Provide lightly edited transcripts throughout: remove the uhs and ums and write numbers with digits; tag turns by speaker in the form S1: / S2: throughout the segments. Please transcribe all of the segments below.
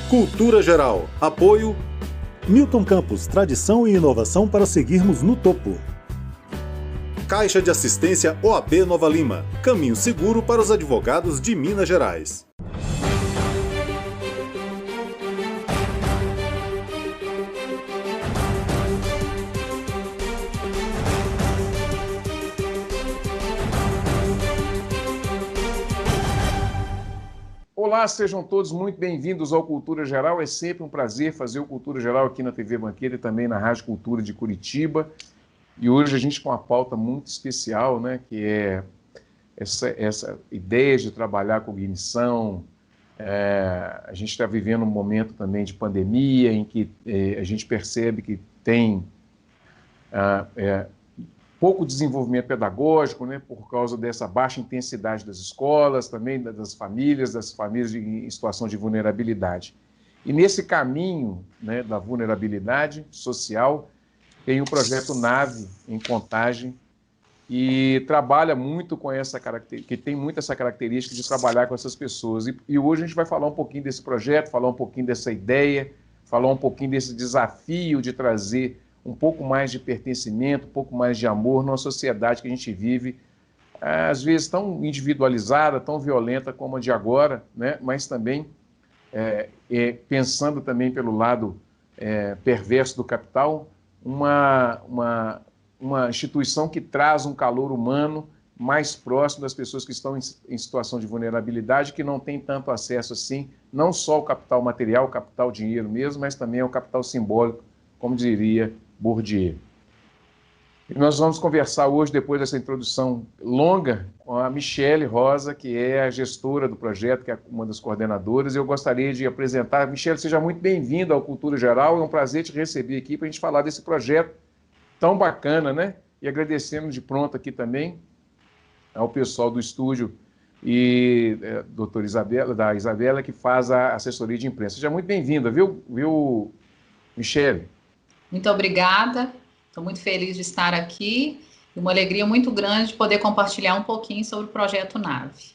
S1: Cultura Geral. Apoio Milton Campos, tradição e inovação para seguirmos no topo. Caixa de Assistência OAB Nova Lima. Caminho seguro para os advogados de Minas Gerais.
S2: Olá, sejam todos muito bem-vindos ao Cultura Geral. É sempre um prazer fazer o Cultura Geral aqui na TV Banqueira e também na Rádio Cultura de Curitiba. E hoje a gente com uma pauta muito especial, né, que é essa ideia de trabalhar cognição. A gente está vivendo um momento também de pandemia em que a gente percebe que tem pouco desenvolvimento pedagógico, né, por causa dessa baixa intensidade das escolas, também das famílias em situação de vulnerabilidade. E nesse caminho, né, da vulnerabilidade social, tem o projeto NAVE, em Contagem, e trabalha muito com essa característica, que tem muito essa característica de trabalhar com essas pessoas. E hoje a gente vai falar um pouquinho desse projeto, falar um pouquinho dessa ideia, falar um pouquinho desse desafio de trazer um pouco mais de pertencimento, um pouco mais de amor numa sociedade que a gente vive, às vezes tão individualizada, tão violenta como a de agora, né? Mas também pensando também pelo lado perverso do capital, uma instituição que traz um calor humano mais próximo das pessoas que estão em situação de vulnerabilidade, que não tem tanto acesso assim, não só ao capital material, ao capital dinheiro mesmo, mas também ao capital simbólico, como diria Bourdieu. E nós vamos conversar hoje, depois dessa introdução longa, com a Michele Rosa, que é a gestora do projeto, que é uma das coordenadoras. Eu gostaria de apresentar. Michele, seja muito bem-vinda ao Cultura Geral. É um prazer te receber aqui para a gente falar desse projeto tão bacana, né? E agradecendo de pronto aqui também ao pessoal do estúdio e doutora Isabela, que faz a assessoria de imprensa. Seja muito bem-vinda, viu, Michele?
S3: Muito obrigada, estou muito feliz de estar aqui e uma alegria muito grande de poder compartilhar um pouquinho sobre o projeto NAVE.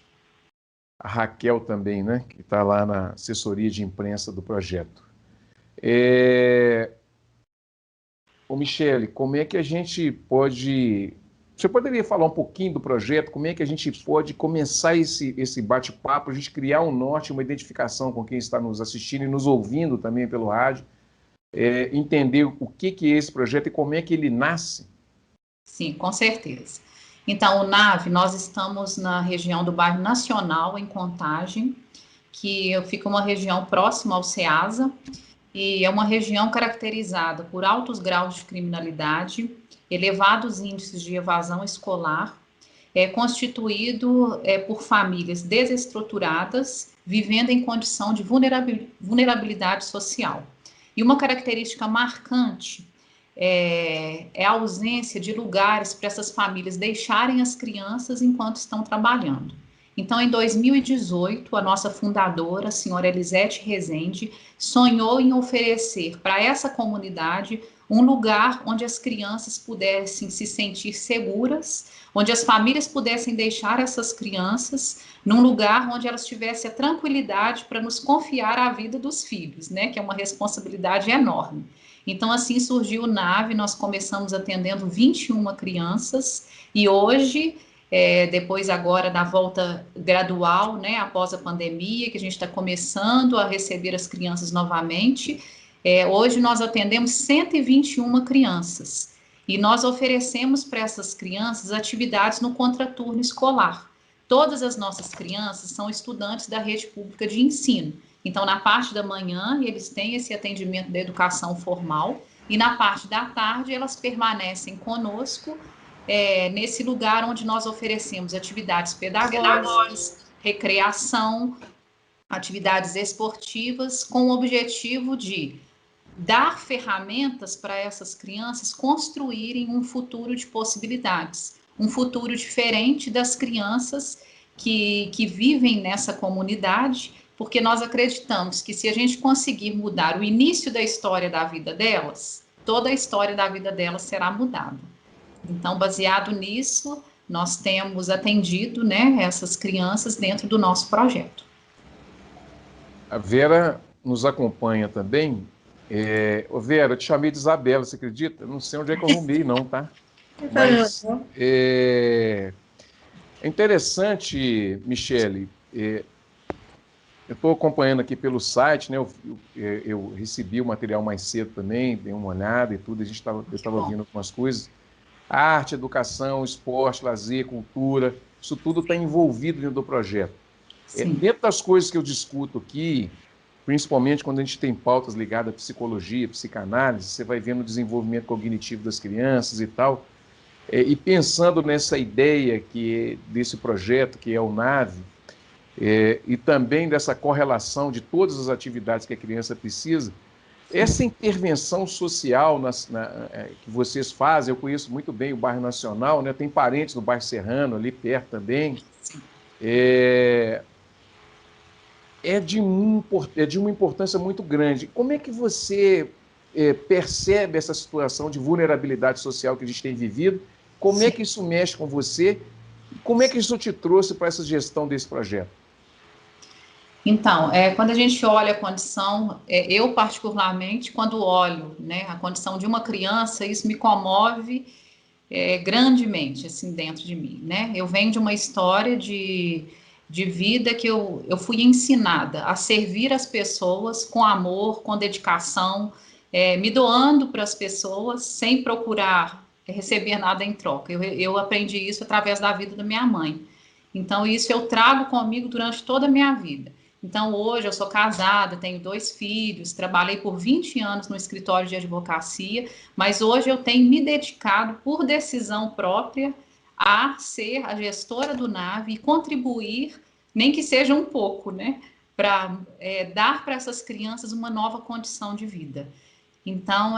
S2: A Raquel também, né, que está lá na assessoria de imprensa do projeto. Ô Michele, como é que a gente pode... Você poderia falar um pouquinho do projeto, como é que a gente pode começar esse bate-papo, a gente criar um norte, uma identificação com quem está nos assistindo e nos ouvindo também pelo rádio, entender o que é esse projeto e como é que ele nasce?
S3: Sim, com certeza. Então, o NAVE, nós estamos na região do bairro Nacional, em Contagem, que fica uma região próxima ao Ceasa, e é uma região caracterizada por altos graus de criminalidade, elevados índices de evasão escolar, constituído por famílias desestruturadas, vivendo em condição de vulnerabilidade social. E uma característica marcante é a ausência de lugares para essas famílias deixarem as crianças enquanto estão trabalhando. Então, em 2018, a nossa fundadora, a senhora Elisete Rezende, sonhou em oferecer para essa comunidade um lugar onde as crianças pudessem se sentir seguras, onde as famílias pudessem deixar essas crianças num lugar onde elas tivessem a tranquilidade para nos confiar a vida dos filhos, né, que é uma responsabilidade enorme. Então, assim surgiu o NAVE, nós começamos atendendo 21 crianças, e hoje, depois agora da volta gradual, né, após a pandemia, que a gente está começando a receber as crianças novamente, hoje nós atendemos 121 crianças, e nós oferecemos para essas crianças atividades no contraturno escolar. Todas as nossas crianças são estudantes da rede pública de ensino. Então, na parte da manhã, eles têm esse atendimento da educação formal, e na parte da tarde, elas permanecem conosco, nesse lugar onde nós oferecemos atividades pedagógicas, recreação, atividades esportivas, com o objetivo de dar ferramentas para essas crianças construírem um futuro de possibilidades, um futuro diferente das crianças que vivem nessa comunidade, porque nós acreditamos que se a gente conseguir mudar o início da história da vida delas, toda a história da vida delas será mudada. Então, baseado nisso, nós temos atendido, né, essas crianças dentro do nosso projeto.
S2: A Vera nos acompanha também. Ô Vera, eu te chamei de Isabela, você acredita? Eu não sei onde é que eu arrumei, não, tá? Mas é interessante, Michele, eu estou acompanhando aqui pelo site, né? Eu recebi o material mais cedo também, dei uma olhada e tudo, eu estava vendo algumas coisas. Arte, educação, esporte, lazer, cultura, isso tudo está envolvido dentro do projeto. Dentro das coisas que eu discuto aqui, principalmente quando a gente tem pautas ligadas à psicologia, psicanálise, você vai vendo o desenvolvimento cognitivo das crianças e tal, e pensando nessa ideia desse projeto, que é o NAVE, e também dessa correlação de todas as atividades que a criança precisa, essa intervenção social que vocês fazem, eu conheço muito bem o bairro Nacional, né? Tem parentes no bairro Serrano, ali perto também, é de uma importância muito grande. Como é que você percebe essa situação de vulnerabilidade social que a gente tem vivido? Como é que isso mexe com você? E como é que isso te trouxe para essa gestão desse projeto?
S3: Então, quando a gente olha a condição, eu particularmente, quando olho, né, a condição de uma criança, isso me comove grandemente, assim, dentro de mim, né? Eu venho de uma história de vida que eu fui ensinada a servir as pessoas com amor, com dedicação, me doando para as pessoas, sem procurar receber nada em troca. Eu aprendi isso através da vida da minha mãe. Então, isso eu trago comigo durante toda a minha vida. Então, hoje eu sou casada, tenho 2 filhos, trabalhei por 20 anos no escritório de advocacia, mas hoje eu tenho me dedicado, por decisão própria, a ser a gestora do NAVE e contribuir, nem que seja um pouco, né, para dar para essas crianças uma nova condição de vida. Então,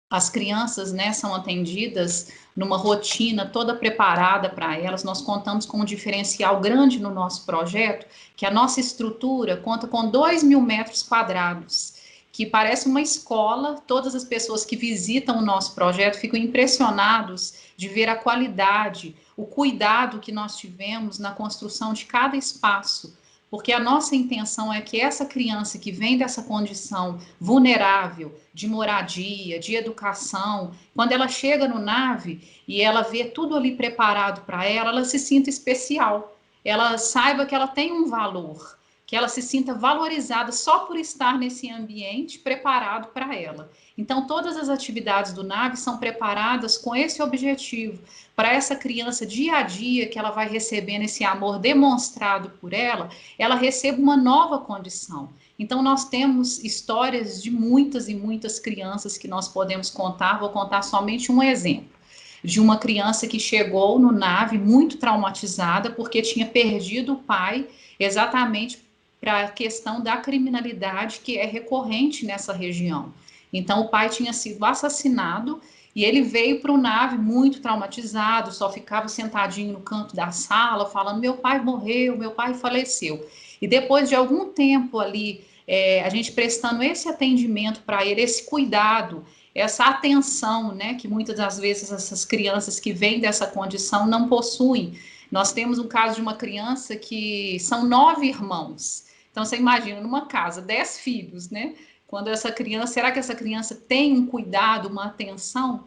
S3: as crianças, né, são atendidas numa rotina toda preparada para elas. Nós contamos com um diferencial grande no nosso projeto, que a nossa estrutura conta com 2.000 metros quadrados, que parece uma escola. Todas as pessoas que visitam o nosso projeto ficam impressionados de ver a qualidade, o cuidado que nós tivemos na construção de cada espaço, porque a nossa intenção é que essa criança que vem dessa condição vulnerável, de moradia, de educação, quando ela chega no NAVE e ela vê tudo ali preparado para ela, ela se sinta especial, ela saiba que ela tem um valor, que ela se sinta valorizada só por estar nesse ambiente preparado para ela. Então, todas as atividades do NAVE são preparadas com esse objetivo, para essa criança, dia a dia, que ela vai recebendo esse amor demonstrado por ela receba uma nova condição. Então, nós temos histórias de muitas e muitas crianças que nós podemos contar. Vou contar somente um exemplo de uma criança que chegou no NAVE muito traumatizada porque tinha perdido o pai, exatamente para a questão da criminalidade que é recorrente nessa região. Então, o pai tinha sido assassinado e ele veio para o NAVE muito traumatizado, só ficava sentadinho no canto da sala, falando: meu pai morreu, meu pai faleceu. E depois de algum tempo ali, a gente prestando esse atendimento para ele, esse cuidado, essa atenção, né, que muitas das vezes essas crianças que vêm dessa condição não possuem. Nós temos um caso de uma criança que são 9 irmãos. Então, você imagina, numa casa, 10 filhos, né? Quando essa criança, será que essa criança tem um cuidado, uma atenção?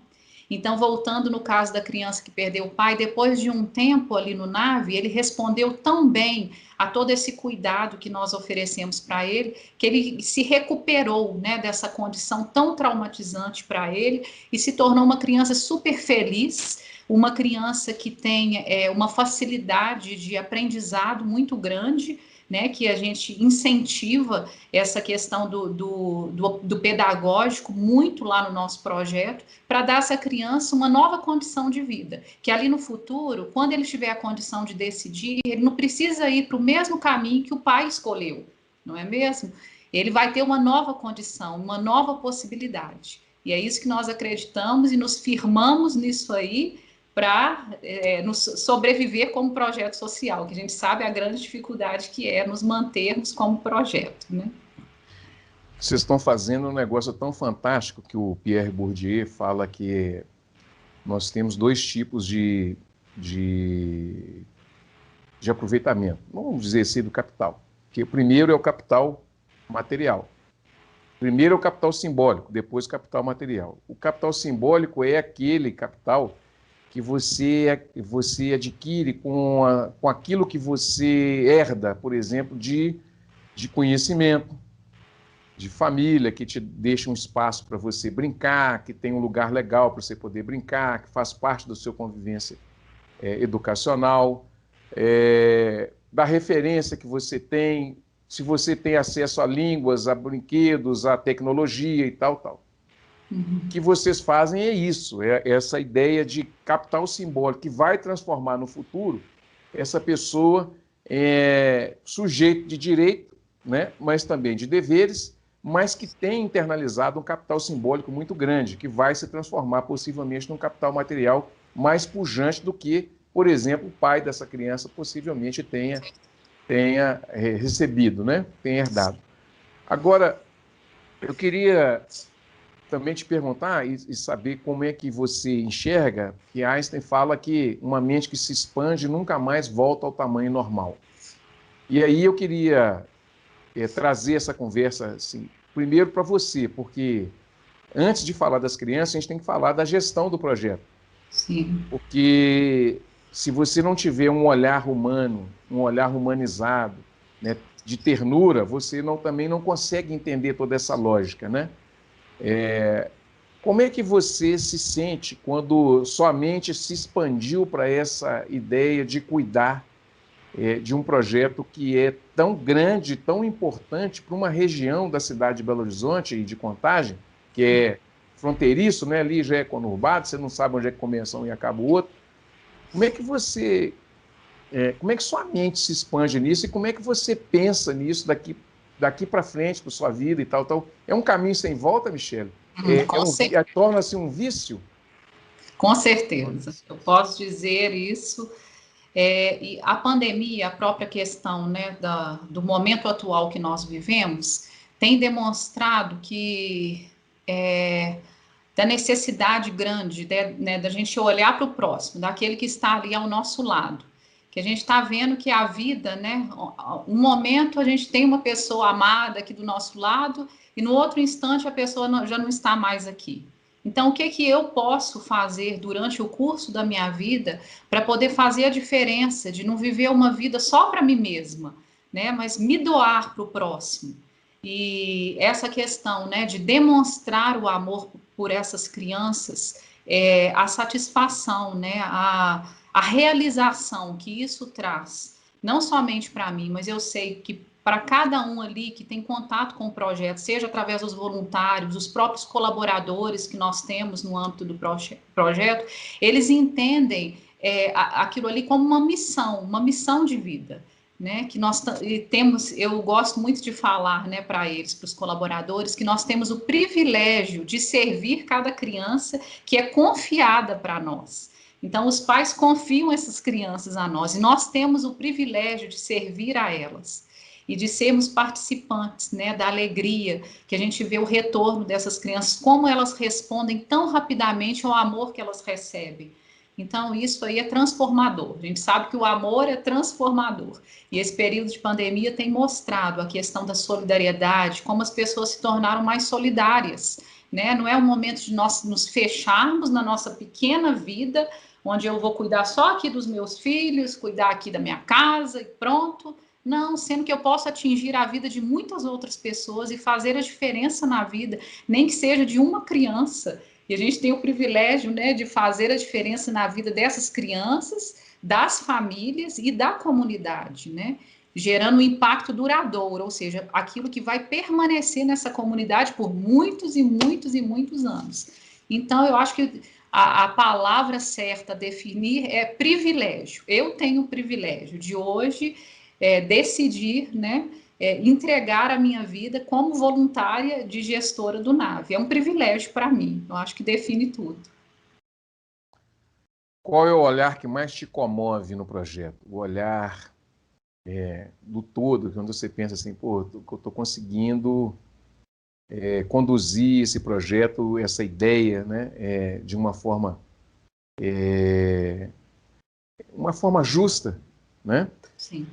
S3: Então, voltando no caso da criança que perdeu o pai, depois de um tempo ali no NAVE, ele respondeu tão bem a todo esse cuidado que nós oferecemos para ele, que ele se recuperou, né, dessa condição tão traumatizante para ele e se tornou uma criança super feliz, uma criança que tem uma facilidade de aprendizado muito grande, né, que a gente incentiva essa questão do pedagógico muito lá no nosso projeto, para dar a essa criança uma nova condição de vida, que ali no futuro, quando ele tiver a condição de decidir, ele não precisa ir para o mesmo caminho que o pai escolheu, não é mesmo? Ele vai ter uma nova condição, uma nova possibilidade. E é isso que nós acreditamos e nos firmamos nisso aí, para nos sobreviver como projeto social, que a gente sabe a grande dificuldade que é nos mantermos como projeto, né?
S2: Vocês estão fazendo um negócio tão fantástico que o Pierre Bourdieu fala que nós temos 2 tipos de aproveitamento, vamos dizer assim, do capital. Que o primeiro é o capital material. Primeiro é o capital simbólico, depois o capital material. O capital simbólico é aquele capital que você adquire com aquilo que você herda, por exemplo, de conhecimento, de família, que te deixa um espaço para você brincar, que tem um lugar legal para você poder brincar, que faz parte da sua convivência educacional, da referência que você tem, se você tem acesso a línguas, a brinquedos, a tecnologia e tal. O que vocês fazem é isso, é essa ideia de capital simbólico que vai transformar no futuro essa pessoa sujeito de direito, né, mas também de deveres, mas que tem internalizado um capital simbólico muito grande, que vai se transformar possivelmente num capital material mais pujante do que, por exemplo, o pai dessa criança possivelmente tenha recebido, né, tenha herdado. Agora, eu queria também te perguntar e saber como é que você enxerga que Einstein fala que uma mente que se expande nunca mais volta ao tamanho normal. E aí eu queria trazer essa conversa, assim, primeiro para você, porque antes de falar das crianças, a gente tem que falar da gestão do projeto.
S3: Sim.
S2: Porque se você não tiver um olhar humano, um olhar humanizado, né, de ternura, você também não consegue entender toda essa lógica, né? Como é que você se sente quando sua mente se expandiu para essa ideia de cuidar de um projeto que é tão grande, tão importante para uma região da cidade de Belo Horizonte e de Contagem, que é fronteiriço, né? Ali já é conurbado, você não sabe onde é que começa um e acaba o outro. Como é que como é que sua mente se expande nisso e como é que você pensa nisso daqui para frente, para sua vida e tal? É um caminho sem volta, Michele? Torna-se um vício?
S3: Com certeza, eu posso dizer isso. E a pandemia, a própria questão, né, do momento atual que nós vivemos, tem demonstrado que da necessidade grande né, da gente olhar para o próximo, daquele que está ali ao nosso lado. Que a gente está vendo que a vida, né, um momento a gente tem uma pessoa amada aqui do nosso lado e no outro instante a pessoa já não está mais aqui. Então, o que eu posso fazer durante o curso da minha vida para poder fazer a diferença de não viver uma vida só para mim mesma, né, mas me doar para o próximo? E essa questão, né, de demonstrar o amor por essas crianças, a satisfação, né, a realização que isso traz, não somente para mim, mas eu sei que para cada um ali que tem contato com o projeto, seja através dos voluntários, dos próprios colaboradores que nós temos no âmbito do projeto, eles entendem aquilo ali como uma missão de vida. Né, que nós temos, eu gosto muito de falar, né, para eles, para os colaboradores, que nós temos o privilégio de servir cada criança que é confiada para nós. Então, os pais confiam essas crianças a nós, e nós temos o privilégio de servir a elas, e de sermos participantes, né, da alegria, que a gente vê o retorno dessas crianças, como elas respondem tão rapidamente ao amor que elas recebem. Então, isso aí é transformador. A gente sabe que o amor é transformador. E esse período de pandemia tem mostrado a questão da solidariedade, como as pessoas se tornaram mais solidárias, né? Não é o momento de nós nos fecharmos na nossa pequena vida, onde eu vou cuidar só aqui dos meus filhos, cuidar aqui da minha casa e pronto. Não, sendo que eu posso atingir a vida de muitas outras pessoas e fazer a diferença na vida, nem que seja de uma criança. E a gente tem o privilégio, né, de fazer a diferença na vida dessas crianças, das famílias e da comunidade, né? Gerando um impacto duradouro, ou seja, aquilo que vai permanecer nessa comunidade por muitos e muitos e muitos anos. Então, eu acho que a palavra certa a definir é privilégio. Eu tenho o privilégio de hoje decidir, né, entregar a minha vida como voluntária de gestora do NAVE. É um privilégio para mim, eu acho que define tudo.
S2: Qual é o olhar que mais te comove no projeto? O olhar do todo, quando você pensa assim, pô, eu estou conseguindo conduzir esse projeto, essa ideia, né, de uma forma justa, né?
S3: Sim.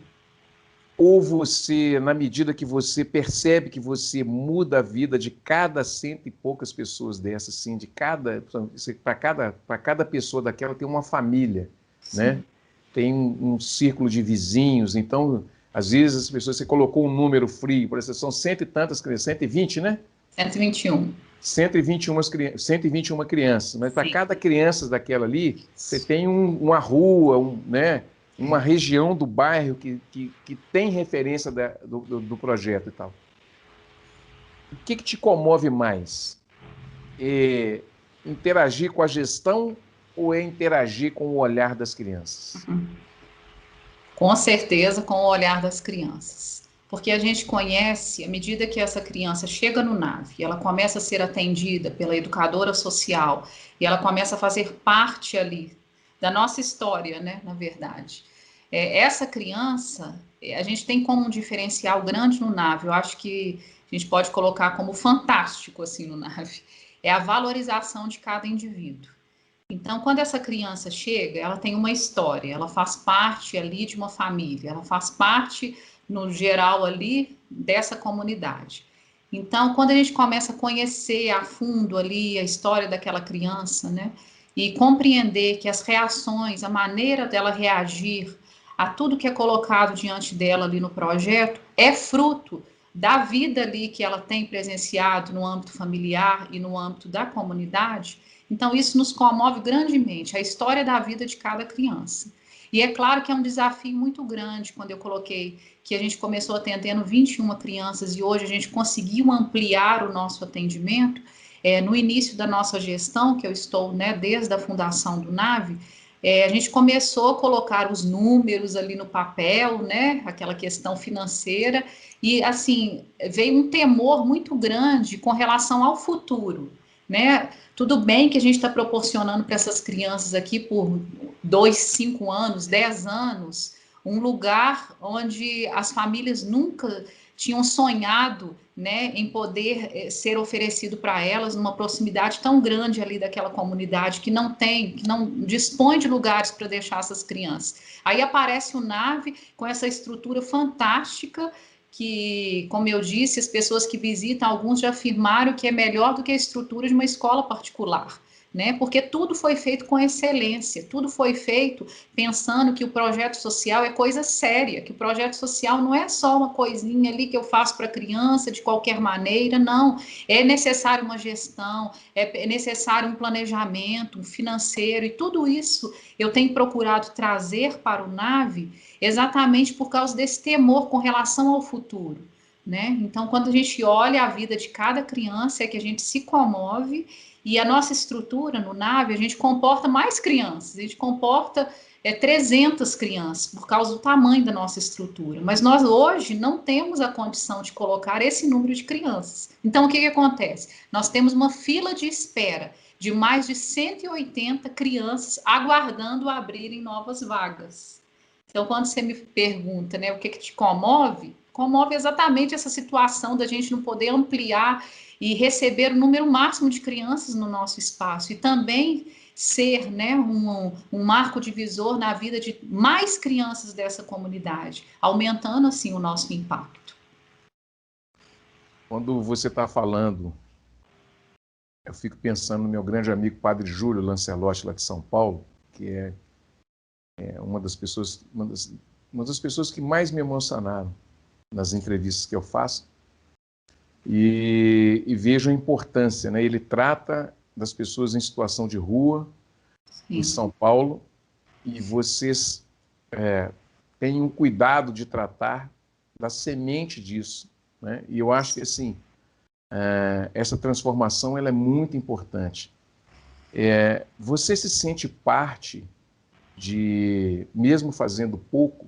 S2: Ou você, na medida que você percebe que você muda a vida de cada cento e poucas pessoas dessas, assim, para cada pessoa daquela tem uma família, né? Tem um círculo de vizinhos, então, às vezes as pessoas, você colocou um número frio, por exemplo, são cento e tantas crianças, 120, né?
S3: 121.
S2: 121 crianças, mas para cada criança daquela ali, você tem uma rua, né? Uma região do bairro que tem referência do projeto e tal. O que te comove mais? É interagir com a gestão ou é interagir com o olhar das crianças?
S3: Com certeza, com o olhar das crianças. Porque a gente conhece, à medida que essa criança chega no NAVE, ela começa a ser atendida pela educadora social, e ela começa a fazer parte ali da nossa história, né, na verdade. Essa criança, a gente tem como um diferencial grande no NAVE, eu acho que a gente pode colocar como fantástico, assim, no NAVE, é a valorização de cada indivíduo. Então, quando essa criança chega, ela tem uma história, ela faz parte ali de uma família, ela faz parte, no geral, ali dessa comunidade. Então, quando a gente começa a conhecer a fundo ali a história daquela criança, né, e compreender que as reações, a maneira dela reagir a tudo que é colocado diante dela ali no projeto, é fruto da vida ali que ela tem presenciado no âmbito familiar e no âmbito da comunidade. Então, isso nos comove grandemente, a história da vida de cada criança. E é claro que é um desafio muito grande quando eu coloquei que a gente começou atendendo 21 crianças e hoje a gente conseguiu ampliar o nosso atendimento. No início da nossa gestão, que eu estou, né, desde a fundação do NAVE, a gente começou a colocar os números ali no papel, né, aquela questão financeira, e assim, veio um temor muito grande com relação ao futuro, né? Tudo bem que a gente está proporcionando para essas crianças aqui por 2, 5 anos, 10 anos, um lugar onde as famílias nunca tinham sonhado, né, em poder ser oferecido para elas numa proximidade tão grande ali daquela comunidade que não dispõe de lugares para deixar essas crianças. Aí aparece o NAVE com essa estrutura fantástica que, como eu disse, as pessoas que visitam, alguns já afirmaram que é melhor do que a estrutura de uma escola particular, né? Porque tudo foi feito com excelência, tudo foi feito pensando que o projeto social é coisa séria, que o projeto social não é só uma coisinha ali que eu faço para criança de qualquer maneira, não. É necessário uma gestão, é necessário um planejamento, um financeiro, e tudo isso eu tenho procurado trazer para o NAVE exatamente por causa desse temor com relação ao futuro, né? Então, quando a gente olha a vida de cada criança, é que a gente se comove, e a nossa estrutura no NAVE, a gente comporta mais crianças, a gente comporta 300 crianças, por causa do tamanho da nossa estrutura, mas nós hoje não temos a condição de colocar esse número de crianças. Então, o que acontece? Nós temos uma fila de espera de mais de 180 crianças aguardando abrirem novas vagas. Então, quando você me pergunta, né, o que te comove? Comove exatamente essa situação da gente não poder ampliar e receber o número máximo de crianças no nosso espaço, e também ser, né, um marco divisor na vida de mais crianças dessa comunidade, aumentando assim o nosso impacto.
S2: Quando você está falando, eu fico pensando no meu grande amigo Padre Júlio Lancelotti, lá de São Paulo, que é uma das pessoas que mais me emocionaram nas entrevistas que eu faço, e vejo a importância, né? Ele trata das pessoas em situação de rua, sim, em São Paulo, e vocês têm um cuidado de tratar da semente disso, né? E eu acho que assim, essa transformação ela é muito importante. Você se sente parte de, mesmo fazendo pouco,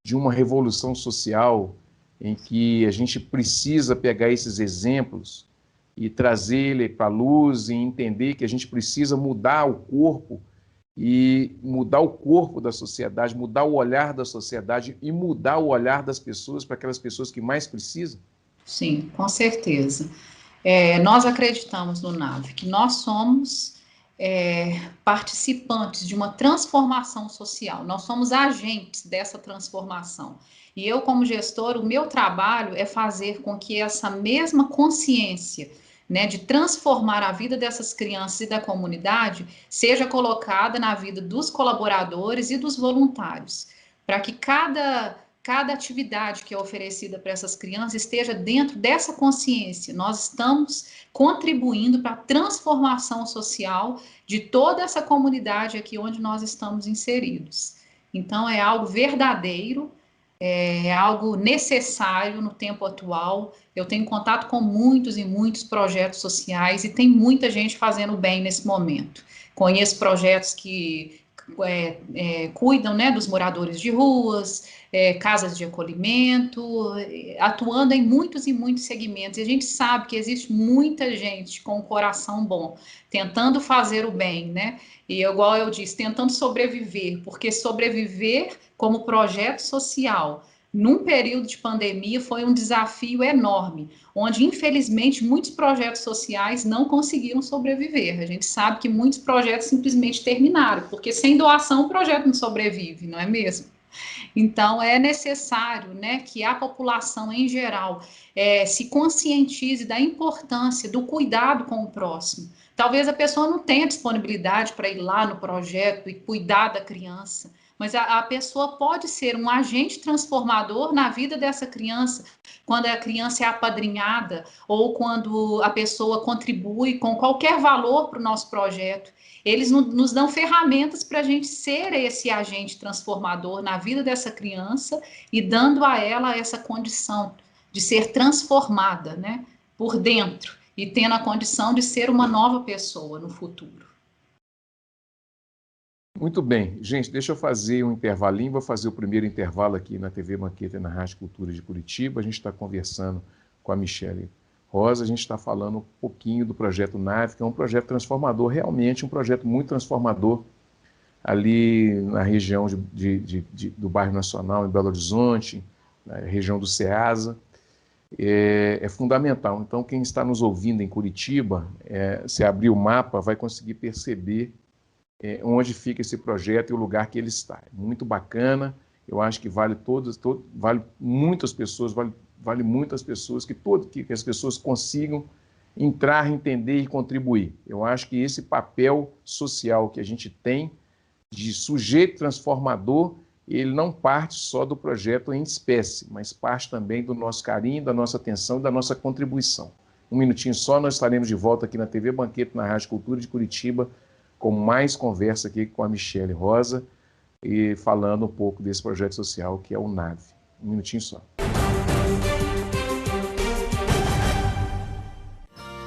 S2: de uma revolução social em que a gente precisa pegar esses exemplos e trazer ele para a luz e entender que a gente precisa mudar o corpo e mudar o corpo da sociedade, mudar o olhar da sociedade e mudar o olhar das pessoas para aquelas pessoas que mais precisam?
S3: Sim, com certeza. Nós acreditamos no NAVE, que nós somos participantes de uma transformação social, nós somos agentes dessa transformação. E eu, como gestor, o meu trabalho é fazer com que essa mesma consciência, né, de transformar a vida dessas crianças e da comunidade seja colocada na vida dos colaboradores e dos voluntários, para que cada atividade que é oferecida para essas crianças esteja dentro dessa consciência. Nós estamos contribuindo para a transformação social de toda essa comunidade aqui onde nós estamos inseridos. Então, é algo verdadeiro, é algo necessário no tempo atual. Eu tenho contato com muitos e muitos projetos sociais e tem muita gente fazendo bem nesse momento. Conheço projetos que cuidam, né, dos moradores de ruas, casas de acolhimento, atuando em muitos e muitos segmentos. E a gente sabe que existe muita gente com o coração bom, tentando fazer o bem, né? E igual eu disse, tentando sobreviver, porque sobreviver como projeto social num período de pandemia foi um desafio enorme, onde infelizmente muitos projetos sociais não conseguiram sobreviver. A gente sabe que muitos projetos simplesmente terminaram, porque sem doação o projeto não sobrevive, não é mesmo? Então, é necessário, né, que a população em geral se conscientize da importância do cuidado com o próximo. Talvez a pessoa não tenha disponibilidade para ir lá no projeto e cuidar da criança, mas a pessoa pode ser um agente transformador na vida dessa criança, quando a criança é apadrinhada ou quando a pessoa contribui com qualquer valor para o nosso projeto. Eles nos dão ferramentas para a gente ser esse agente transformador na vida dessa criança e dando a ela essa condição de ser transformada, né, por dentro e tendo a condição de ser uma nova pessoa no futuro.
S2: Muito bem. Gente, deixa eu fazer um intervalinho. Vou fazer o primeiro intervalo aqui na TV Banqueta e na Rádio Cultura de Curitiba. A gente está conversando com a Michele Rosa, a gente está falando um pouquinho do projeto NAVE, que é um projeto transformador, realmente um projeto muito transformador ali na região do bairro Nacional, em Belo Horizonte, na região do Ceasa. É fundamental. Então, quem está nos ouvindo em Curitiba, se abrir o mapa, vai conseguir perceber onde fica esse projeto e o lugar que ele está. É muito bacana, eu acho que vale muitas pessoas, vale muitas pessoas, que as pessoas consigam entrar, entender e contribuir. Eu acho que esse papel social que a gente tem de sujeito transformador, ele não parte só do projeto em espécie, mas parte também do nosso carinho, da nossa atenção e da nossa contribuição. Um minutinho só, nós estaremos de volta aqui na TV Banqueta, na Rádio Cultura de Curitiba, com mais conversa aqui com a Michele Rosa e falando um pouco desse projeto social que é o NAVE. Um minutinho só.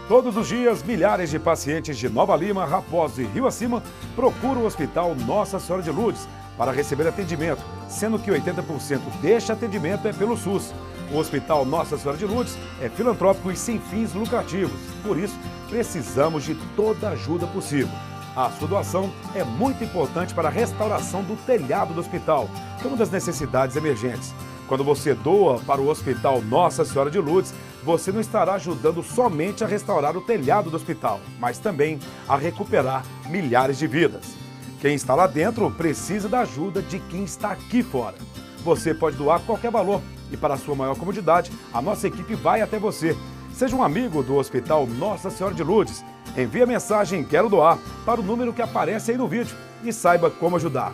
S4: Todos os dias, milhares de pacientes de Nova Lima, Raposo e Rio Acima procuram o Hospital Nossa Senhora de Lourdes para receber atendimento, sendo que 80% deste atendimento é pelo SUS. O Hospital Nossa Senhora de Lourdes é filantrópico e sem fins lucrativos, por isso precisamos de toda a ajuda possível. A sua doação é muito importante para a restauração do telhado do hospital, que é uma das necessidades emergentes. Quando você doa para o Hospital Nossa Senhora de Lourdes, você não estará ajudando somente a restaurar o telhado do hospital, mas também a recuperar milhares de vidas. Quem está lá dentro precisa da ajuda de quem está aqui fora. Você pode doar qualquer valor e, para a sua maior comodidade, a nossa equipe vai até você. Seja um amigo do Hospital Nossa Senhora de Lourdes. Envie a mensagem "Quero doar" para o número que aparece aí no vídeo e saiba como ajudar.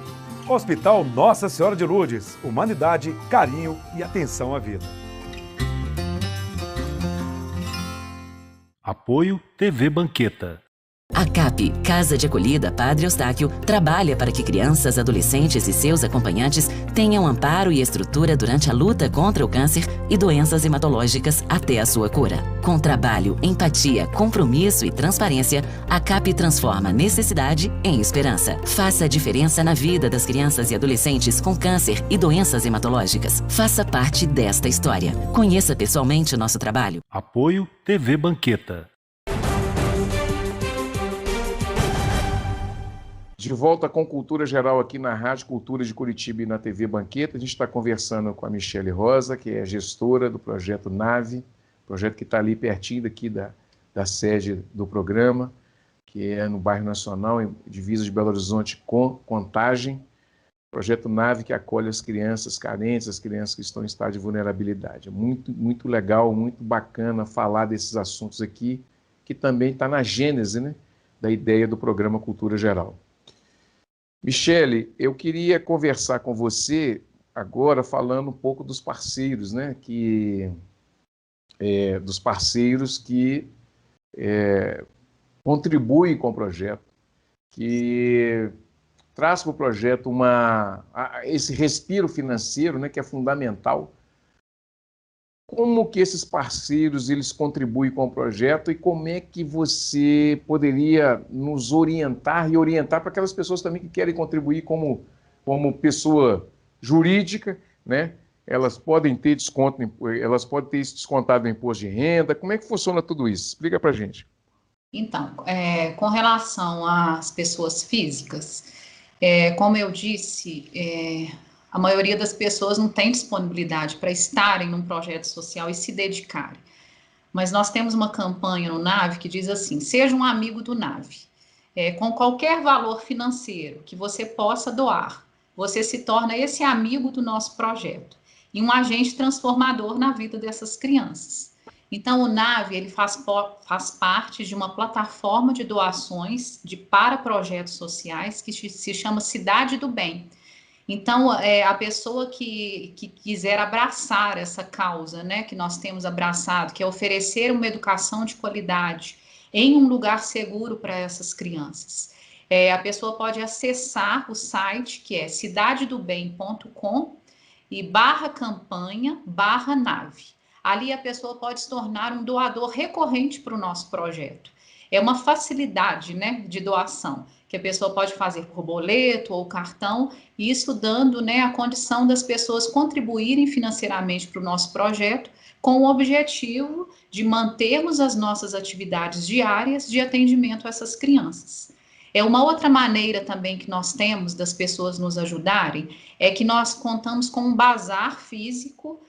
S4: Hospital Nossa Senhora de Lourdes. Humanidade, carinho e atenção à vida.
S5: Apoio TV Banqueta.
S6: A CAP, Casa de Acolhida Padre Eustáquio, trabalha para que crianças, adolescentes e seus acompanhantes tenham amparo e estrutura durante a luta contra o câncer e doenças hematológicas até a sua cura. Com trabalho, empatia, compromisso e transparência, a CAP transforma necessidade em esperança. Faça a diferença na vida das crianças e adolescentes com câncer e doenças hematológicas. Faça parte desta história. Conheça pessoalmente o nosso trabalho.
S5: Apoio TV Banqueta.
S2: De volta com Cultura Geral aqui na Rádio Cultura de Curitiba e na TV Banqueta. A gente está conversando com a Michele Rosa, que é gestora do projeto NAVE, projeto que está ali pertinho daqui da sede do programa, que é no bairro Nacional, em divisa de Belo Horizonte com Contagem. Projeto NAVE, que acolhe as crianças carentes, as crianças que estão em estado de vulnerabilidade. É muito legal, muito bacana falar desses assuntos aqui, que também está na gênese, né, da ideia do programa Cultura Geral. Michele, eu queria conversar com você agora falando um pouco dos parceiros, né, dos parceiros que contribuem com o projeto, que traz para o projeto esse respiro financeiro, né, que é fundamental. Como que esses parceiros eles contribuem com o projeto e como é que você poderia nos orientar e orientar para aquelas pessoas também que querem contribuir como pessoa jurídica, né? Elas podem ter desconto, elas podem ter isso descontado no imposto de renda. Como é que funciona tudo isso? Explica para a gente.
S3: Então, com relação às pessoas físicas, como eu disse, a maioria das pessoas não tem disponibilidade para estarem num projeto social e se dedicarem. Mas nós temos uma campanha no NAVE que diz assim: seja um amigo do NAVE. Com qualquer valor financeiro que você possa doar, você se torna esse amigo do nosso projeto e um agente transformador na vida dessas crianças. Então, o NAVE ele faz parte de uma plataforma de doações para projetos sociais que se chama Cidade do Bem. Então, a pessoa que quiser abraçar essa causa, né, que nós temos abraçado, que é oferecer uma educação de qualidade em um lugar seguro para essas crianças, a pessoa pode acessar o site, que é cidadedobem.com e /campanha/NAVE. Ali a pessoa pode se tornar um doador recorrente para o nosso projeto. É uma facilidade, né, de doação, que a pessoa pode fazer por boleto ou cartão, e isso dando, né, a condição das pessoas contribuírem financeiramente para o nosso projeto, com o objetivo de mantermos as nossas atividades diárias de atendimento a essas crianças. Uma outra maneira também que nós temos das pessoas nos ajudarem é que nós contamos com um bazar físico,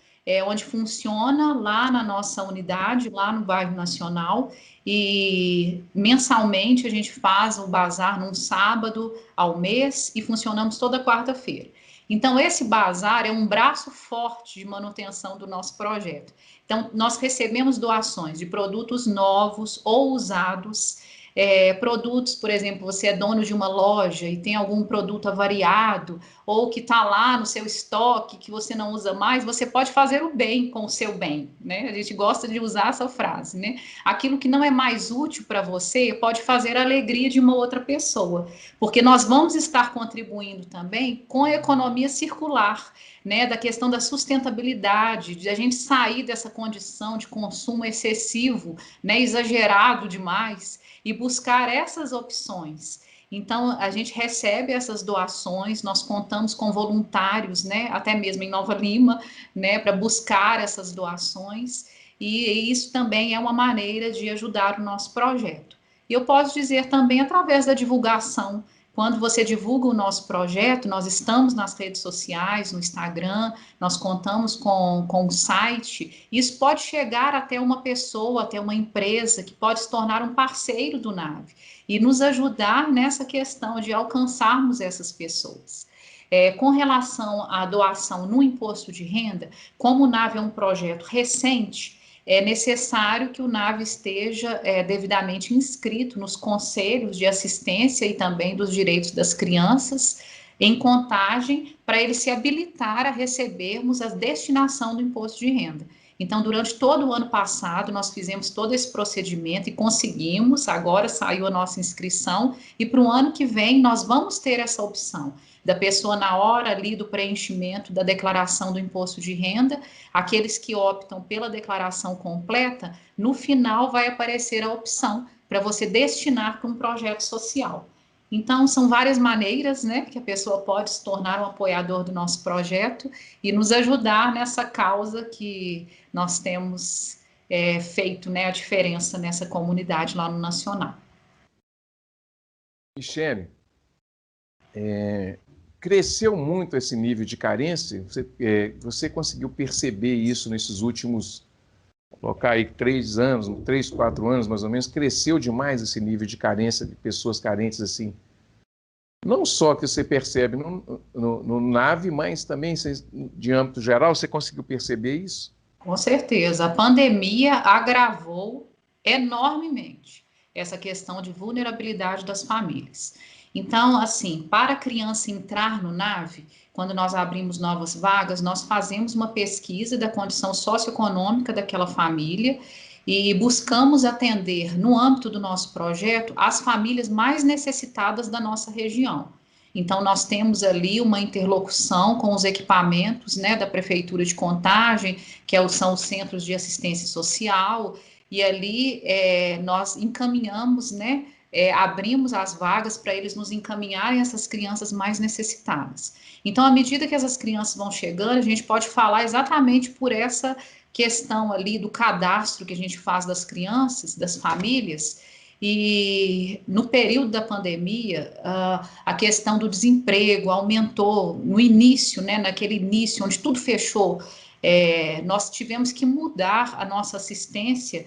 S3: onde funciona lá na nossa unidade, lá no bairro Nacional, e mensalmente a gente faz o bazar num sábado ao mês e funcionamos toda quarta-feira. Então, esse bazar é um braço forte de manutenção do nosso projeto. Então, nós recebemos doações de produtos novos ou usados, produtos, por exemplo, você é dono de uma loja e tem algum produto avariado, ou que está lá no seu estoque, que você não usa mais, você pode fazer o bem com o seu bem, né? A gente gosta de usar essa frase, né? Aquilo que não é mais útil para você pode fazer a alegria de uma outra pessoa, porque nós vamos estar contribuindo também com a economia circular, né? Da questão da sustentabilidade, de a gente sair dessa condição de consumo excessivo, né? Exagerado demais, e buscar essas opções. Então, a gente recebe essas doações, nós contamos com voluntários, né, até mesmo em Nova Lima, né, para buscar essas doações, e isso também é uma maneira de ajudar o nosso projeto. E eu posso dizer também através da divulgação. Quando você divulga o nosso projeto, nós estamos nas redes sociais, no Instagram, nós contamos com um site, isso pode chegar até uma pessoa, até uma empresa, que pode se tornar um parceiro do NAVE e nos ajudar nessa questão de alcançarmos essas pessoas. Com relação à doação no imposto de renda, como o NAVE é um projeto recente, é necessário que o NAVE esteja devidamente inscrito nos conselhos de assistência e também dos direitos das crianças em Contagem, para ele se habilitar a recebermos a destinação do imposto de renda. Então, durante todo o ano passado, nós fizemos todo esse procedimento e conseguimos, agora saiu a nossa inscrição, e para o ano que vem nós vamos ter essa opção da pessoa na hora ali do preenchimento da declaração do imposto de renda. Aqueles que optam pela declaração completa, no final vai aparecer a opção para você destinar para um projeto social. Então, são várias maneiras, né, que a pessoa pode se tornar um apoiador do nosso projeto e nos ajudar nessa causa que nós temos feito, né, a diferença nessa comunidade lá no Nacional.
S2: Michele, cresceu muito esse nível de carência? Você conseguiu perceber isso nesses últimos colocar aí 3 anos, 3, 4 anos mais ou menos, cresceu demais esse nível de carência de pessoas carentes assim. Não só que você percebe no NAVE, mas também de âmbito geral, você conseguiu perceber isso?
S3: Com certeza, a pandemia agravou enormemente essa questão de vulnerabilidade das famílias. Então, assim, para a criança entrar no NAVE, quando nós abrimos novas vagas, nós fazemos uma pesquisa da condição socioeconômica daquela família e buscamos atender, no âmbito do nosso projeto, as famílias mais necessitadas da nossa região. Então, nós temos ali uma interlocução com os equipamentos, né, da Prefeitura de Contagem, são os centros de assistência social, e ali nós encaminhamos, né, abrimos as vagas para eles nos encaminharem essas crianças mais necessitadas. Então, à medida que essas crianças vão chegando, a gente pode falar exatamente por essa questão ali do cadastro que a gente faz das crianças, das famílias. E no período da pandemia, a questão do desemprego aumentou no início, né, naquele início onde tudo fechou. Nós tivemos que mudar a nossa assistência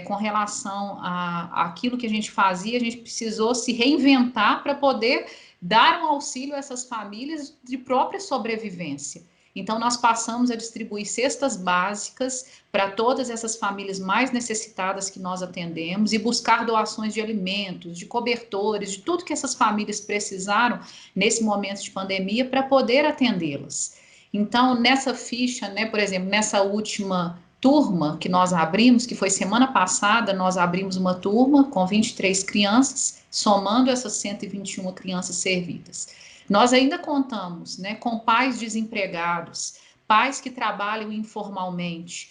S3: com relação àquilo que a gente fazia, a gente precisou se reinventar para poder dar um auxílio a essas famílias de própria sobrevivência. Então, nós passamos a distribuir cestas básicas para todas essas famílias mais necessitadas que nós atendemos e buscar doações de alimentos, de cobertores, de tudo que essas famílias precisaram nesse momento de pandemia para poder atendê-las. Então, nessa ficha, né, por exemplo, nessa última turma que nós abrimos, que foi semana passada, nós abrimos uma turma com 23 crianças, somando essas 121 crianças servidas. Nós ainda contamos, né, com pais desempregados, pais que trabalham informalmente,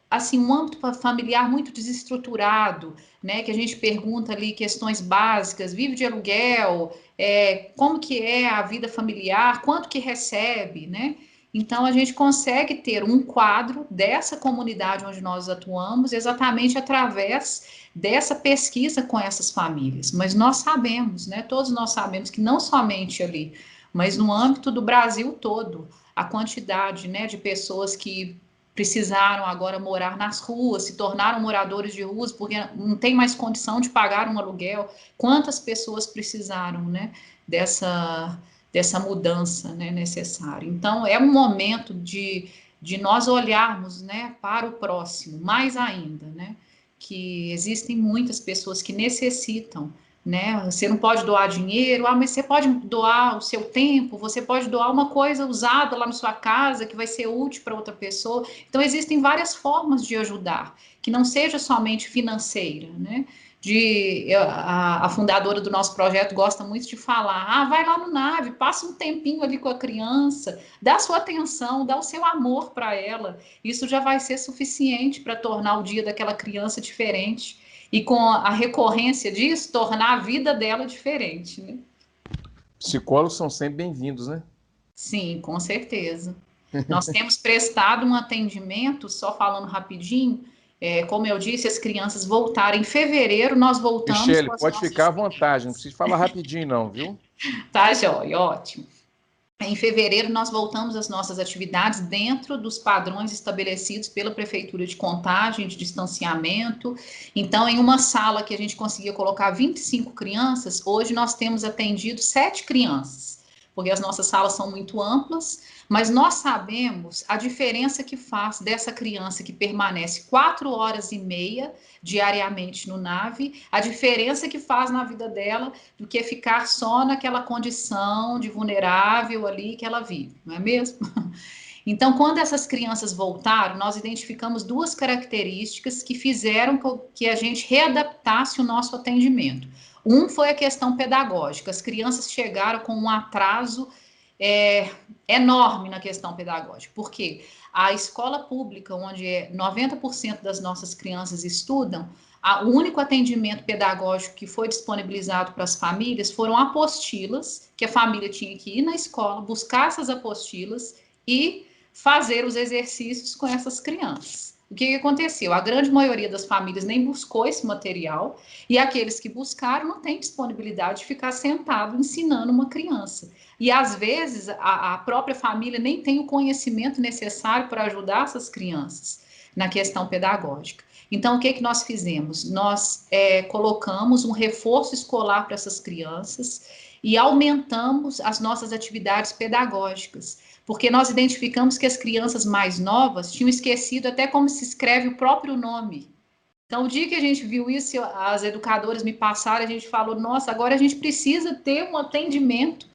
S3: assim, um âmbito familiar muito desestruturado, né, que a gente pergunta ali questões básicas, vive de aluguel, como que é a vida familiar, quanto que recebe, né? Então, a gente consegue ter um quadro dessa comunidade onde nós atuamos exatamente através dessa pesquisa com essas famílias. Mas nós sabemos, né, todos nós sabemos que não somente ali, mas no âmbito do Brasil todo, a quantidade, né, de pessoas que precisaram agora morar nas ruas, se tornaram moradores de ruas porque não tem mais condição de pagar um aluguel. Quantas pessoas precisaram, né, dessa mudança, né, necessária. Então, é um momento de nós olharmos, né, para o próximo, mais ainda, né, que existem muitas pessoas que necessitam, né, você não pode doar dinheiro, mas você pode doar o seu tempo, você pode doar uma coisa usada lá na sua casa que vai ser útil para outra pessoa. Então, existem várias formas de ajudar, que não seja somente financeira, né. A fundadora do nosso projeto gosta muito de falar, vai lá no NAVE, passa um tempinho ali com a criança, dá sua atenção, dá o seu amor para ela, isso já vai ser suficiente para tornar o dia daquela criança diferente, e com a recorrência disso, tornar a vida dela diferente, né?
S2: Psicólogos são sempre bem-vindos, né?
S3: Sim, com certeza. Nós temos prestado um atendimento, só falando rapidinho, como eu disse, as crianças voltaram. Em fevereiro, nós voltamos...
S2: Michele, pode ficar à vontade, não precisa falar rapidinho não, viu?
S3: Tá, joia, ótimo. Em fevereiro, nós voltamos às nossas atividades dentro dos padrões estabelecidos pela Prefeitura de Contagem, de distanciamento. Então, em uma sala que a gente conseguia colocar 25 crianças, hoje nós temos atendido 7 crianças, porque as nossas salas são muito amplas, mas nós sabemos a diferença que faz dessa criança que permanece 4 horas e meia diariamente no NAVE, a diferença que faz na vida dela do que ficar só naquela condição de vulnerável ali que ela vive, não é mesmo? Então, quando essas crianças voltaram, nós identificamos 2 características que fizeram que a gente readaptasse o nosso atendimento. Um foi a questão pedagógica, as crianças chegaram com um atraso enorme na questão pedagógica, porque a escola pública, onde 90% das nossas crianças estudam, o único atendimento pedagógico que foi disponibilizado para as famílias foram apostilas, que a família tinha que ir na escola, buscar essas apostilas e fazer os exercícios com essas crianças. O que aconteceu? A grande maioria das famílias nem buscou esse material e aqueles que buscaram não têm disponibilidade de ficar sentado ensinando uma criança. E, às vezes, a própria família nem tem o conhecimento necessário para ajudar essas crianças na questão pedagógica. Então, o que nós fizemos? Nós colocamos um reforço escolar para essas crianças e aumentamos as nossas atividades pedagógicas, porque nós identificamos que as crianças mais novas tinham esquecido até como se escreve o próprio nome. Então, o dia que a gente viu isso, as educadoras me passaram, a gente falou, nossa, agora a gente precisa ter um atendimento,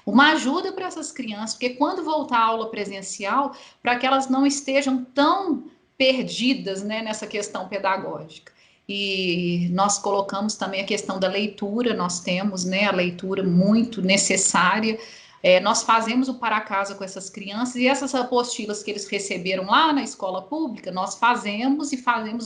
S3: uma ajuda para essas crianças, porque quando voltar à aula presencial, para que elas não estejam tão perdidas, né, nessa questão pedagógica. E nós colocamos também a questão da leitura, nós temos, né, a leitura muito necessária. Nós fazemos o para casa com essas crianças e essas apostilas que eles receberam lá na escola pública, nós fazemos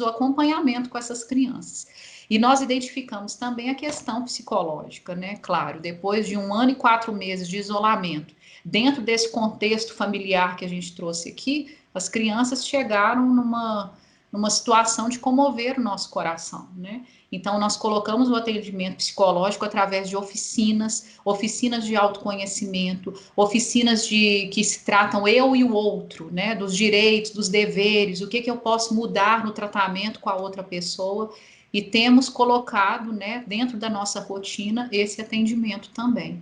S3: o acompanhamento com essas crianças. E nós identificamos também a questão psicológica, né? Claro, depois de 1 ano e 4 meses de isolamento, dentro desse contexto familiar que a gente trouxe aqui, as crianças chegaram numa situação de comover o nosso coração, né? Então, nós colocamos o atendimento psicológico através de oficinas de autoconhecimento, oficinas que se tratam eu e o outro, né? Dos direitos, dos deveres, o que eu posso mudar no tratamento com a outra pessoa. E temos colocado, né, dentro da nossa rotina, esse atendimento também.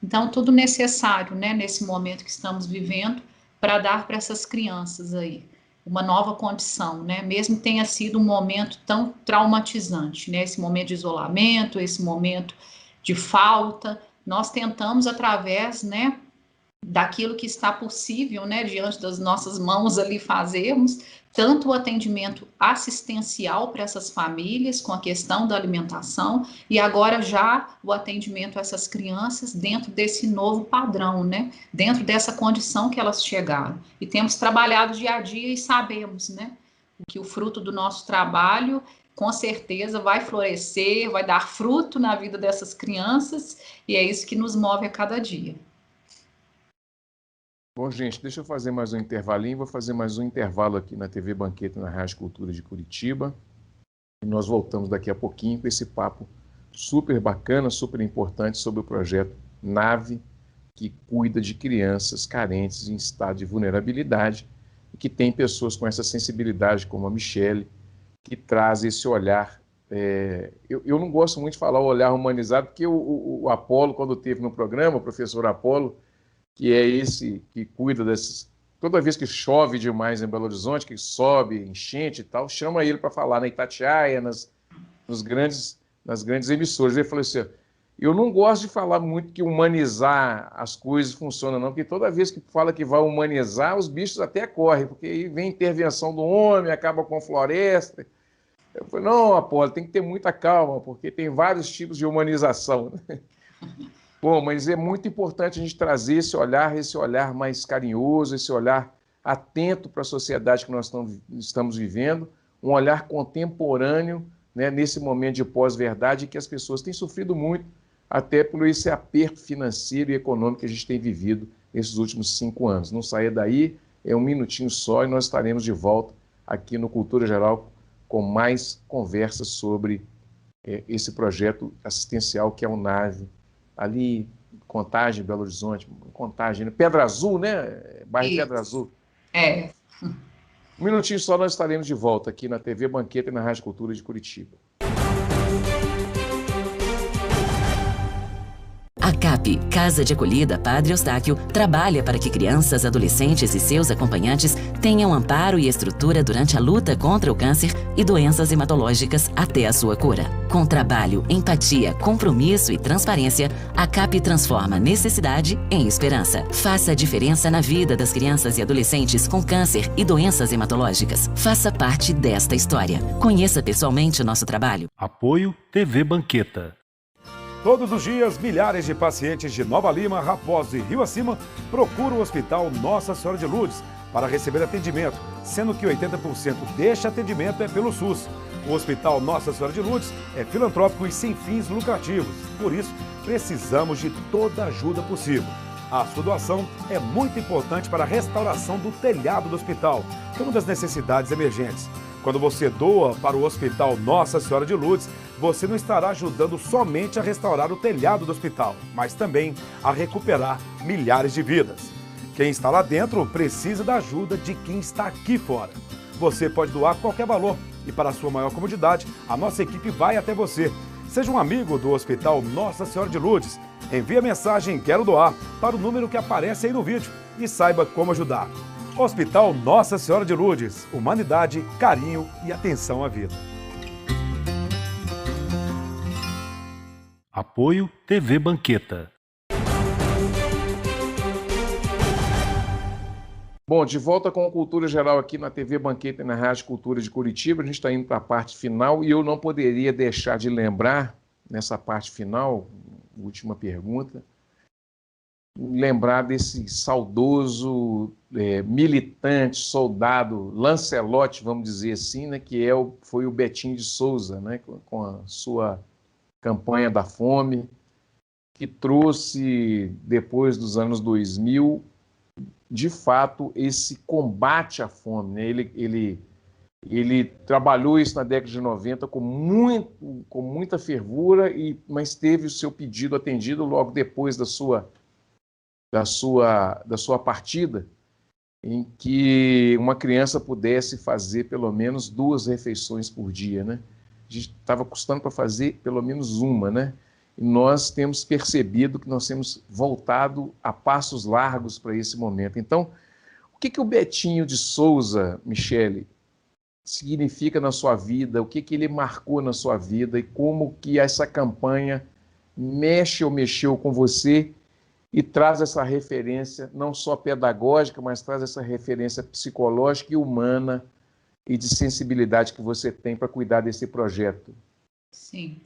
S3: Então, tudo necessário, né, nesse momento que estamos vivendo, para dar para essas crianças aí uma nova condição, né, mesmo que tenha sido um momento tão traumatizante, né, esse momento de isolamento, esse momento de falta, nós tentamos através, né, daquilo que está possível, né, diante das nossas mãos ali fazermos, tanto o atendimento assistencial para essas famílias, com a questão da alimentação, e agora já o atendimento a essas crianças dentro desse novo padrão, né, dentro dessa condição que elas chegaram. E temos trabalhado dia a dia e sabemos, né, que o fruto do nosso trabalho, com certeza, vai florescer, vai dar fruto na vida dessas crianças, e é isso que nos move a cada dia.
S2: Bom, gente, deixa eu fazer mais um intervalinho. Vou fazer mais um intervalo aqui na TV Banqueta, na Rádio Cultura de Curitiba. E nós voltamos daqui a pouquinho com esse papo super bacana, super importante sobre o projeto NAVE, que cuida de crianças carentes em estado de vulnerabilidade e que tem pessoas com essa sensibilidade, como a Michele, que traz esse olhar. Eu não gosto muito de falar o olhar humanizado, porque o Apolo, quando teve no programa, o professor Apolo, que é esse que cuida dessas... Toda vez que chove demais em Belo Horizonte, que sobe, enchente e tal, chama ele para falar na Itatiaia, nas grandes emissoras. Ele falou assim, eu não gosto de falar muito que humanizar as coisas funciona não, porque toda vez que fala que vai humanizar, os bichos até correm, porque aí vem intervenção do homem, acaba com a floresta. Eu falei, não, Apolo, tem que ter muita calma, porque tem vários tipos de humanização. Bom, mas é muito importante a gente trazer esse olhar mais carinhoso, esse olhar atento para a sociedade que nós estamos vivendo, um olhar contemporâneo, né, nesse momento de pós-verdade, que as pessoas têm sofrido muito, até por esse aperto financeiro e econômico que a gente tem vivido nesses últimos 5 anos. Não saia daí, é um minutinho só e nós estaremos de volta aqui no Cultura Geral com mais conversas sobre esse projeto assistencial que é o NAVE, ali, Contagem, Belo Horizonte, Contagem, Pedra Azul, né? Bairro Isso. Pedra Azul. Um minutinho só, nós estaremos de volta aqui na TV Banqueta e na Rádio Cultura de Curitiba.
S6: A CAP, Casa de Acolhida Padre Eustáquio, trabalha para que crianças, adolescentes e seus acompanhantes tenham amparo e estrutura durante a luta contra o câncer e doenças hematológicas até a sua cura. Com trabalho, empatia, compromisso e transparência, a CAP transforma necessidade em esperança. Faça a diferença na vida das crianças e adolescentes com câncer e doenças hematológicas. Faça parte desta história. Conheça pessoalmente o nosso trabalho.
S5: Apoio TV Banqueta.
S4: Todos os dias, milhares de pacientes de Nova Lima, Raposo e Rio Acima procuram o Hospital Nossa Senhora de Lourdes para receber atendimento, sendo que 80% deste atendimento é pelo SUS. O Hospital Nossa Senhora de Lourdes é filantrópico e sem fins lucrativos. Por isso, precisamos de toda a ajuda possível. A sua doação é muito importante para a restauração do telhado do hospital, é uma das necessidades emergentes. Quando você doa para o Hospital Nossa Senhora de Lourdes, você não estará ajudando somente a restaurar o telhado do hospital, mas também a recuperar milhares de vidas. Quem está lá dentro precisa da ajuda de quem está aqui fora. Você pode doar qualquer valor e, para a sua maior comodidade, a nossa equipe vai até você. Seja um amigo do Hospital Nossa Senhora de Lourdes. Envie a mensagem "Quero doar" para o número que aparece aí no vídeo e saiba como ajudar. Hospital Nossa Senhora de Lourdes. Humanidade, carinho e atenção à vida.
S5: Apoio TV Banqueta.
S2: Bom, de volta com a Cultura Geral aqui na TV Banqueta e na Rádio Cultura de Curitiba. A gente está indo para a parte final e eu não poderia deixar de lembrar, nessa parte final, última pergunta, lembrar desse saudoso militante, soldado, Lancelotti, vamos dizer assim, né, que foi o Betinho de Souza, né, com a sua campanha da fome, que trouxe, depois dos anos 2000, de fato, esse combate à fome, né? Ele trabalhou isso na década de 90 com muita fervura, mas teve o seu pedido atendido logo depois da sua partida, em que uma criança pudesse fazer pelo menos 2 refeições por dia, né? A gente estava custando para fazer pelo menos uma, né? E nós temos percebido que nós temos voltado a passos largos para esse momento. Então, o que o Betinho de Souza, Michele, significa na sua vida, o que ele marcou na sua vida e como que essa campanha mexeu com você e traz essa referência não só pedagógica, mas traz essa referência psicológica e humana e de sensibilidade que você tem para cuidar desse projeto?
S3: Sim.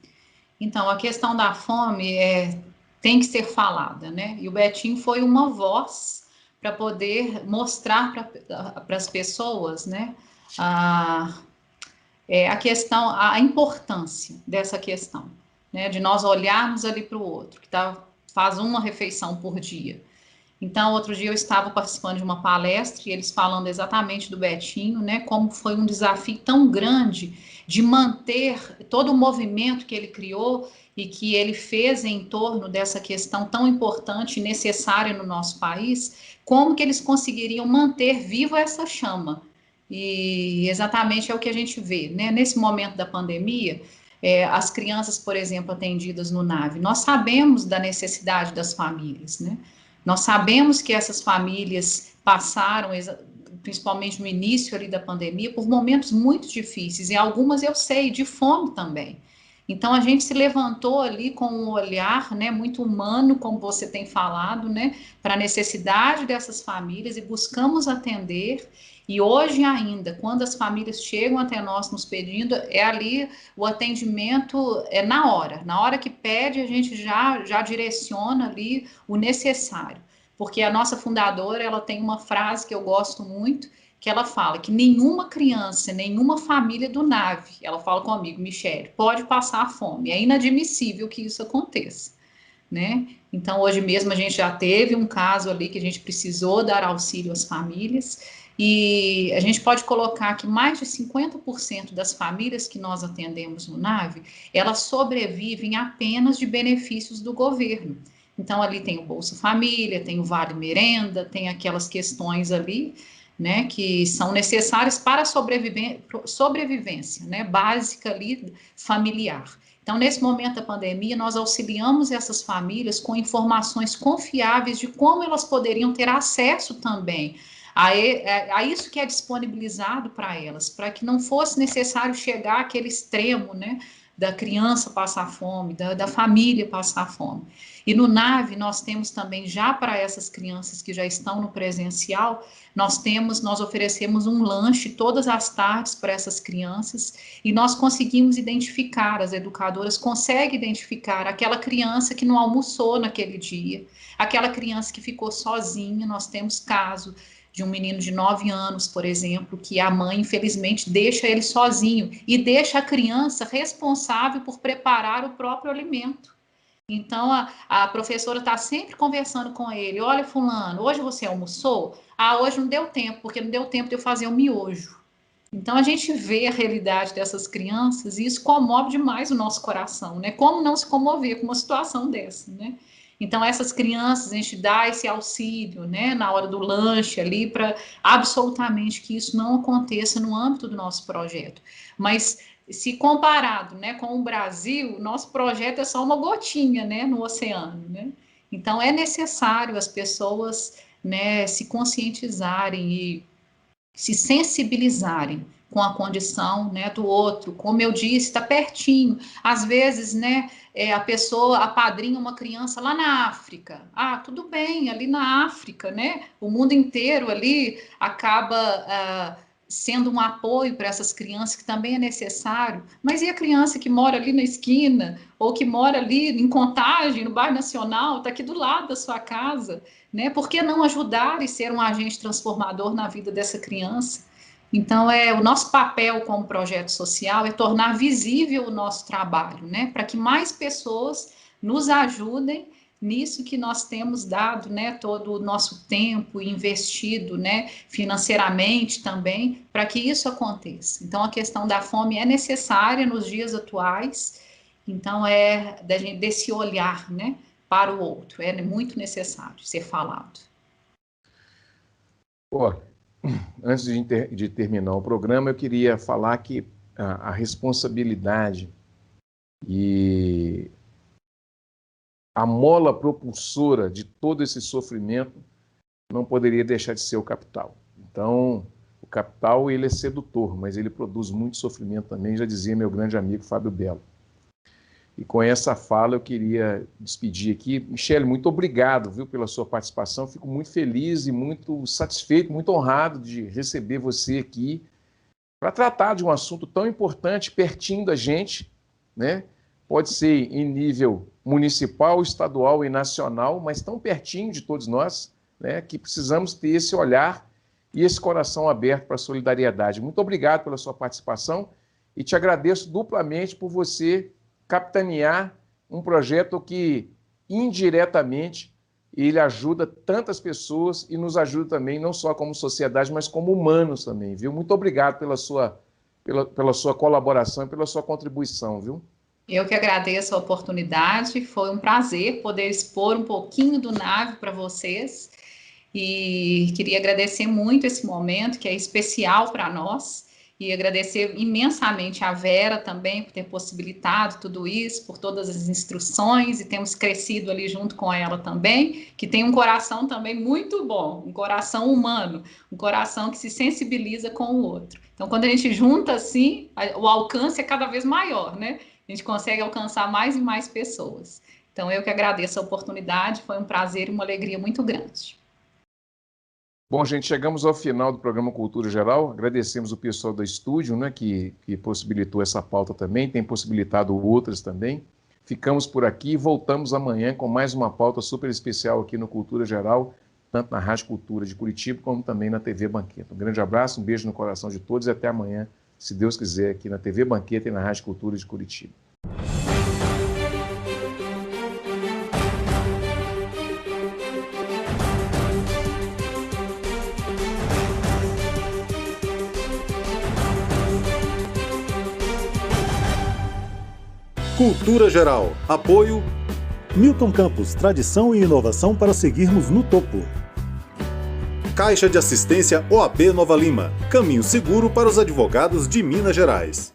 S3: Então, a questão da fome tem que ser falada, né? E o Betinho foi uma voz para poder mostrar para as pessoas, né, a questão, a importância dessa questão, né, de nós olharmos ali para o outro, que faz uma refeição por dia. Então, outro dia eu estava participando de uma palestra e eles falando exatamente do Betinho, né, como foi um desafio tão grande de manter todo o movimento que ele criou e que ele fez em torno dessa questão tão importante e necessária no nosso país, como que eles conseguiriam manter viva essa chama. E exatamente é o que a gente vê, né, nesse momento da pandemia. As crianças, por exemplo, atendidas no NAVE, nós sabemos da necessidade das famílias, né? Nós sabemos que essas famílias passaram, principalmente no início ali da pandemia, por momentos muito difíceis, e algumas eu sei, de fome também. Então, a gente se levantou ali com um olhar, né, muito humano, como você tem falado, né, para a necessidade dessas famílias e buscamos atender. E hoje ainda, quando as famílias chegam até nós nos pedindo, ali o atendimento na hora que pede, a gente já direciona ali o necessário. Porque a nossa fundadora, ela tem uma frase que eu gosto muito, que ela fala que nenhuma criança, nenhuma família do NAVE, ela fala comigo, Michele, pode passar fome, é inadmissível que isso aconteça, né? Então, hoje mesmo a gente já teve um caso ali que a gente precisou dar auxílio às famílias, e a gente pode colocar que mais de 50% das famílias que nós atendemos no NAVE, elas sobrevivem apenas de benefícios do governo. Então, ali tem o Bolsa Família, tem o Vale Merenda, tem aquelas questões ali, né, que são necessárias para a sobrevivência, né, básica ali, familiar. Então, nesse momento da pandemia, nós auxiliamos essas famílias com informações confiáveis de como elas poderiam ter acesso também a isso que é disponibilizado para elas, para que não fosse necessário chegar àquele extremo, né, da criança passar fome, da família passar fome. E no NAVE nós temos também, já para essas crianças que já estão no presencial, nós oferecemos um lanche todas as tardes para essas crianças, e nós conseguimos identificar, as educadoras conseguem identificar aquela criança que não almoçou naquele dia, aquela criança que ficou sozinha. Nós temos caso de um menino de 9 anos, por exemplo, que a mãe, infelizmente, deixa ele sozinho e deixa a criança responsável por preparar o próprio alimento. Então, a professora está sempre conversando com ele. Olha, fulano, hoje você almoçou? Ah, hoje não deu tempo, porque não deu tempo de eu fazer o miojo. Então, a gente vê a realidade dessas crianças e isso comove demais o nosso coração, né? Como não se comover com uma situação dessa, né? Então, essas crianças, a gente dá esse auxílio, né, na hora do lanche ali, para absolutamente que isso não aconteça no âmbito do nosso projeto. Mas, se comparado, né, com o Brasil, nosso projeto é só uma gotinha, né, no oceano, né? Então, é necessário as pessoas, né, se conscientizarem e se sensibilizarem com a condição, né, do outro. Como eu disse, está pertinho. Às vezes, né, a pessoa apadrinha uma criança lá na África. Ah, tudo bem, ali na África, né, o mundo inteiro ali acaba sendo um apoio para essas crianças, que também é necessário. Mas e a criança que mora ali na esquina, ou que mora ali em Contagem, no bairro Nacional, está aqui do lado da sua casa, né? Por que não ajudar e ser um agente transformador na vida dessa criança? Então, o nosso papel como projeto social é tornar visível o nosso trabalho, né? Para que mais pessoas nos ajudem nisso que nós temos dado, né, todo o nosso tempo investido, né, financeiramente também, para que isso aconteça. Então, a questão da fome é necessária nos dias atuais, então desse olhar, né, para o outro, é muito necessário ser falado.
S2: Antes de terminar o programa, eu queria falar que a responsabilidade e a mola propulsora de todo esse sofrimento não poderia deixar de ser o capital. Então, o capital, ele é sedutor, mas ele produz muito sofrimento também, já dizia meu grande amigo Fábio Belo. E com essa fala eu queria despedir aqui. Michele, muito obrigado, viu, pela sua participação. Fico muito feliz e muito satisfeito, muito honrado de receber você aqui para tratar de um assunto tão importante, pertinho da gente, né? Pode ser em nível municipal, estadual e nacional, mas tão pertinho de todos nós, né, que precisamos ter esse olhar e esse coração aberto para a solidariedade. Muito obrigado pela sua participação e te agradeço duplamente por você capitanear um projeto que, indiretamente, ele ajuda tantas pessoas e nos ajuda também, não só como sociedade, mas como humanos também, viu? Muito obrigado pela sua colaboração e pela sua contribuição, viu?
S3: Eu que agradeço a oportunidade, foi um prazer poder expor um pouquinho do NAVE para vocês e queria agradecer muito esse momento, que é especial para nós, e agradecer imensamente a Vera também por ter possibilitado tudo isso, por todas as instruções, e temos crescido ali junto com ela também, que tem um coração também muito bom, um coração humano, um coração que se sensibiliza com o outro. Então, quando a gente junta assim, o alcance é cada vez maior, né? A gente consegue alcançar mais e mais pessoas. Então, eu que agradeço a oportunidade, foi um prazer e uma alegria muito grande.
S2: Bom, gente, chegamos ao final do programa Cultura Geral. Agradecemos o pessoal do estúdio, né, que possibilitou essa pauta também, tem possibilitado outras também. Ficamos por aqui e voltamos amanhã com mais uma pauta super especial aqui no Cultura Geral, tanto na Rádio Cultura de Curitiba, como também na TV Banqueta. Um grande abraço, um beijo no coração de todos e até amanhã, se Deus quiser, aqui na TV Banqueta e na Rádio Cultura de Curitiba.
S1: Cultura Geral. Apoio Milton Campos, tradição e inovação para seguirmos no topo. Caixa de Assistência OAB Nova Lima, caminho seguro para os advogados de Minas Gerais.